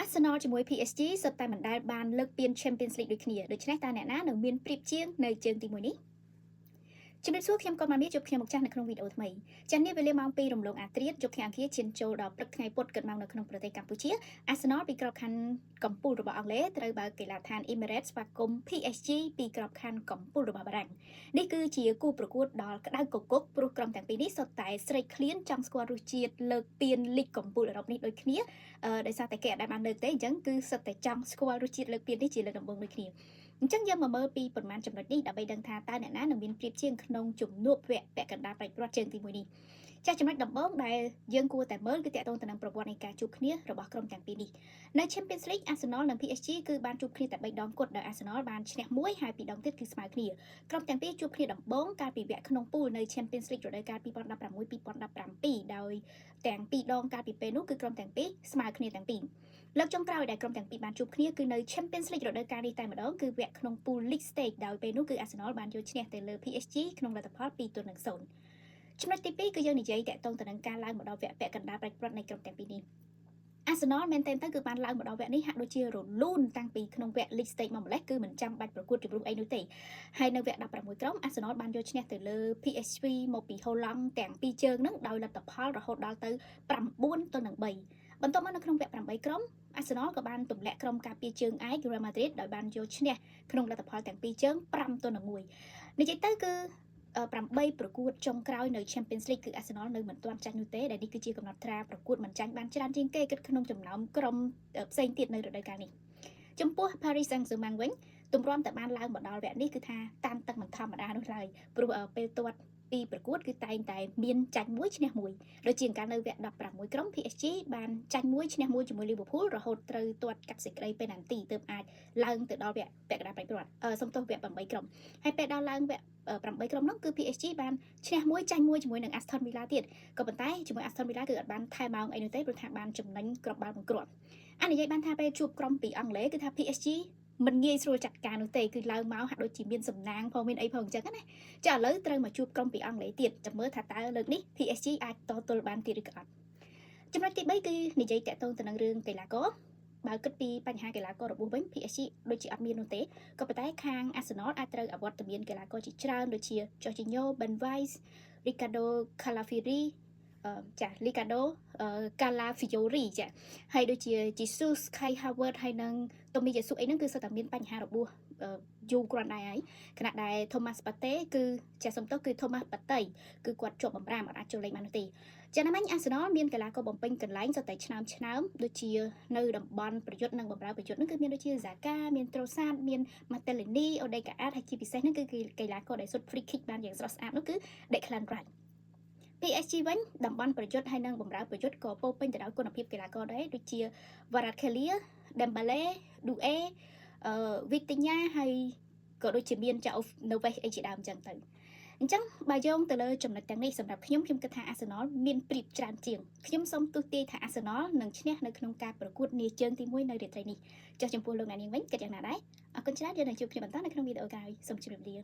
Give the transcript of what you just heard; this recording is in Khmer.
Arsenal ជាមួយ PSG សុទ្ធតែមិនដែលបានលើកពាន Champions League ដូចគ្នាដូច្នេះតើអ្នកណានឹងមានប្រៀបជាងនៅជើងទី1នេះជំរាបសួរខ្ញុំកូនម៉ាមីជួបគ្នាមកចាស់នៅក្នុងវីដេអូថ្មីចា៎នេះវេលាម៉ោង2រំលងអាត្រៀតយប់ថ្ងៃអង្គារឈានចូលដល់ព្រឹកថ្ងៃពុធកើតមកនៅក្នុងប្រទេសកម្ពុជា Arsenal ពីក្របខ័ណ្ឌកំពូលរបស់អង់គ្លេសត្រូវបើកកីឡដ្ឋាន Emirates ស្វាគមន៍ PSG ពីក្របខ័ណ្ឌកំពូលរបស់បារាំងនេះគឺជាគូប្រកួតដល់ក្តៅគគុកព្រោះក្រុមទាំងពីរនេះសុទ្ធតែស្រេកឃ្លានចង់ស្គាល់រសជាតិលើកពានលីកកំពូលអឺរ៉ុបនេះដូចគ្នាដោយសារតែគេអត់បានលើកទេអញ្ចឹងគឺសុទ្ធតែចង់ស្គាល់រសជាតិលើកពាននេះជាលើកដំបូងដូចគ្នាអញ្ចឹងយើងមកមើលពីប្រមាណចំណុចនេះដើម្បីដឹងថាតើអ្នកណានឹងមានប្រៀបជាងក្នុងជំនួបវគ្គពាក់កណ្ដាលប្រតិបត្តិជើងទី1នេះចាស់ចំណុចដំបូងដែលយើងគួរតែមើលគឺតាក់ទងទៅនឹងប្រវត្តិនៃការជួបគ្នារបស់ក្រុមទាំងពីរនេះនៅ Champions League Arsenal និង PSG គឺបានជួបគ្នាតែ3ដងគត់ដោយ Arsenal បានឈ្នះ1ហើយ2ដងទៀតគឺស្មើគ្នាក្រុមទាំងពីរជួបគ្នាដំបូងកាលពីវគ្គក្នុងពូលនៅ Champions League រដូវកាល2016-2017ដោយទាំង2ដងកាលពីពេលនោះគឺក្រុមទាំងពីរស្មើគ្នាទាំងពីរលើកចុងក្រោយដែលក្រុមទាំងពីរបានជួបគ្នាគឺនៅ Champions League រដូវកាលនេះតែម្ដងគឺវគ្គក្នុង Pool League Stage ដោយពេលនោះគឺ Arsenal បានយកឈ្នះទៅលើ PSG ក្នុងលទ្ធផល2-0ចំណុចទី2គឺយើងនិយាយតាក់ទងទៅនឹងការឡើងមកដល់វគ្គពាក់កណ្ដាលប្រតិបត្តិនៃក្រុមទាំងពីរនេះ Arsenal មែនទែនទៅគឺបានឡើងមកដល់វគ្គនេះហាក់ដូចជារលូនតាំងពីក្នុងវគ្គ League Stage មកម្លេះគឺមិនចាំបាច់ប្រកួតជម្រុះអីនោះទេហើយនៅវគ្គ16ក្រុម Arsenal បានយកឈ្នះទៅលើ PSV មកពីហូឡង់ទាំងពីរជើងហ្នឹងដោយលទ្ធផលរហូតដល់ទៅ9-3បន្ទាប់មកនៅក្នុងវគ្គ8ក្រុម Arsenal ក៏បានទម្លាក់ក្រុមការពារជើងឯក Real Madrid ដោយបានយកឈ្នះក្នុងលទ្ធផលទាំងពីរជើង5-1និយាយទៅគឺ8ប្រកួតចុងក្រោយនៅ Champions League គឺ Arsenal នៅមិនទាន់ចាញ់នោះទេដែលនេះគឺជាកំណត់ត្រាប្រកួតមិនចាញ់បានច្រើនជាងគេគិតក្នុងចំណោមក្រុមផ្សេងទៀតនៅរដូវកាលនេះចំពោះ Paris Saint-Germain វិញទម្រាំតែបានឡើងមកដល់វគ្គនេះគឺថាតានតឹងមិនធម្មតានោះឡើយព្រោះពេលទាត់ពីប្រកួតគឺតែងតែមានចាញ់មួយឈ្នះមួយដូចជាការនៅវគ្គ16ក្រុម PSG បានចាញ់មួយឈ្នះមួយជាមួយ Liverpool រហូតត្រូវទាត់កាត់សេចក្តីពេណាល់ទីទើបអាចឡើងទៅដល់វគ្គពាក់កណ្ដាលប្រតិបត្តិសុំទោសវគ្គ8ក្រុមហើយពេលដល់ឡើងវគ្គ8ក្រុមនោះគឺ PSG បានឈ្នះមួយចាញ់មួយជាមួយនឹង Aston Villa ទៀតក៏ប៉ុន្តែជាមួយ Aston Villa គឺអត់បានថែម៉ោងអីនោះទេព្រោះថាបានចំណេញគ្រាប់បាល់មួយគ្រាប់និយាយបានថាពេលជួបក្រុមពីអង់គ្លេសគឺថា PSGមិនងាយស្រួលចាត់ការនោះទេគឺឡើងមកហាក់ដូចជាមានសំណាងផងមានអីផងអញ្ចឹងណាចាឥឡូវត្រូវមកជួបក្រុមពីអង់គ្លេសទៀតចាំមើលថាតើលើកនេះ PSG អាចតទល់បានទៀតឬក៏អត់ចំណុចទី3គឺនិយាយតាក់ទងទៅនឹងរឿងកីឡាករបើគិតពីបញ្ហាកីឡាកររបួសវិញ PSG ដូចជាអត់មាននោះទេក៏ប៉ុន្តែខាង Arsenal អាចត្រូវអវត្តមានកីឡាករជាច្រើនដូចជា Jorginho, Ben White, Ricardo Calafiori Ricardo Calafiori ចាហើយដូចជា Jesus, Kai Havertz ហើយនឹង Tommy Jesus អីហ្នឹងគឺសុទ្ធតែមានបញ្ហារបួសយូរគ្រាន់ដែរហើយខណៈដែល Thomas Partey គឺចាសំទោសគឺ Thomas Partey គឺគាត់ជាប់បំរាមអត់អាចចូលលេងបាននោះទេចាណាមិញ Arsenal មានកីឡាករបំពេញកន្លែងសុទ្ធតែឆ្នើមដូចជានៅតំបន់ប្រយុទ្ធនិងបម្រើប្រយុទ្ធហ្នឹងគឺមានដូចជា Zaka មាន Trossard មាន Martinelli, Odegaard ហើយជាពិសេសហ្នឹងគឺកីឡាករដែលសុទ្ធ free kick បានយ៉ាងស្រស់ស្អាតនោះគឺ Declan Rice PSG វិញតំបន់ប្រយុទ្ធហើយនិងបម្រើប្រយុទ្ធក៏ពោពេញទៅដោយគុណភាពកីឡាករដែរដូចជា Kvaratskhelia, Dembele, Doué, Vitinha ហើយក៏ដូចជាមានចៅ Neves អីជាដើមអញ្ចឹងទៅអញ្ចឹងបើយោងទៅលើចំណុចទាំងនេះសម្រាប់ខ្ញុំគិតថា Arsenal មានប្រៀបច្រើនជាងខ្ញុំសូមទស្សន៍ទាយថា Arsenal នឹងឈ្នះនៅក្នុងការប្រកួតនាជើងទី1នៅរាត្រីនេះចុះចំពោះលោកអ្នកនាងវិញគិតយ៉ាងណាដែរអរគុណច្រើនយើងនឹងជួបគ្នាបន្តនៅក្នុងវីដេអូក្រោយសូមជម្រាបលា